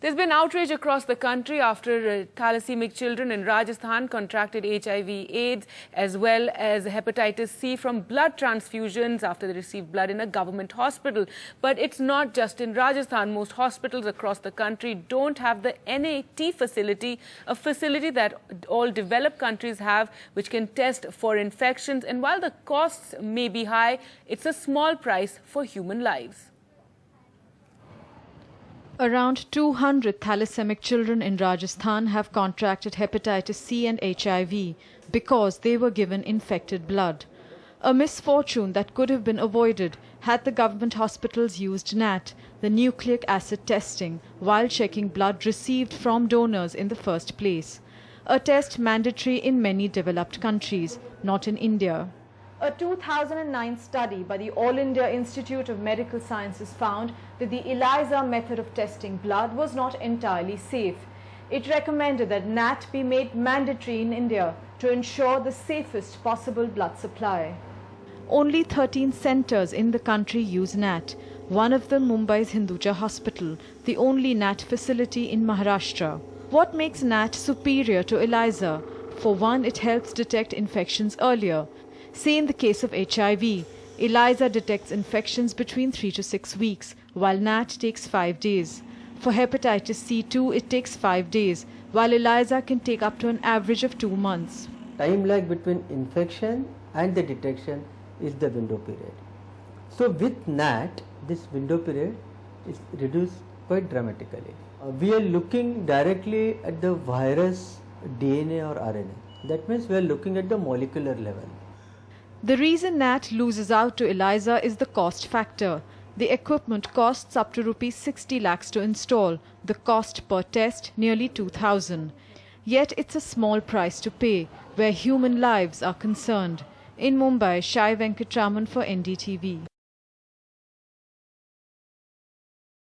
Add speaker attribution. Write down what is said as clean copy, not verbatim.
Speaker 1: There's been outrage across the country after thalassaemic children in Rajasthan contracted HIV/AIDS as well as hepatitis C from blood transfusions after they received blood in a government hospital. But it's not just in Rajasthan. Most hospitals across the country don't have the NAT facility, a facility that all developed countries have, which can test for infections. And while the costs may be high, it's a small price for human lives.
Speaker 2: Around 200 thalassaemic children in Rajasthan have contracted hepatitis C and HIV because they were given infected blood. A misfortune that could have been avoided had the government hospitals used NAT, the nucleic acid testing, while checking blood received from donors in the first place. A test mandatory in many developed countries, not in India. A 2009 study by the All India Institute of Medical Sciences found that the ELISA method of testing blood was not entirely safe. It recommended that NAT be made mandatory in India to ensure the safest possible blood supply. Only 13 centres in the country use NAT, one of them Mumbai's Hinduja Hospital, the only NAT facility in Maharashtra. What makes NAT superior to ELISA? For one, it helps detect infections earlier. Say in the case of HIV, ELISA detects infections between 3 to 6 weeks, while NAT takes 5 days. For hepatitis C too, it takes 5 days, while ELISA can take up to an average of 2 months.
Speaker 3: Time lag between infection and the detection is the window period. So with NAT, this window period is reduced quite dramatically. We are looking directly at the virus DNA or RNA. That means we are looking at the molecular level.
Speaker 2: The reason NAT loses out to ELISA is the cost factor. The equipment costs up to rupees 60 lakhs to install, the cost per test nearly 2,000. Yet it's a small price to pay, where human lives are concerned. In Mumbai, Shai Venkatraman for NDTV.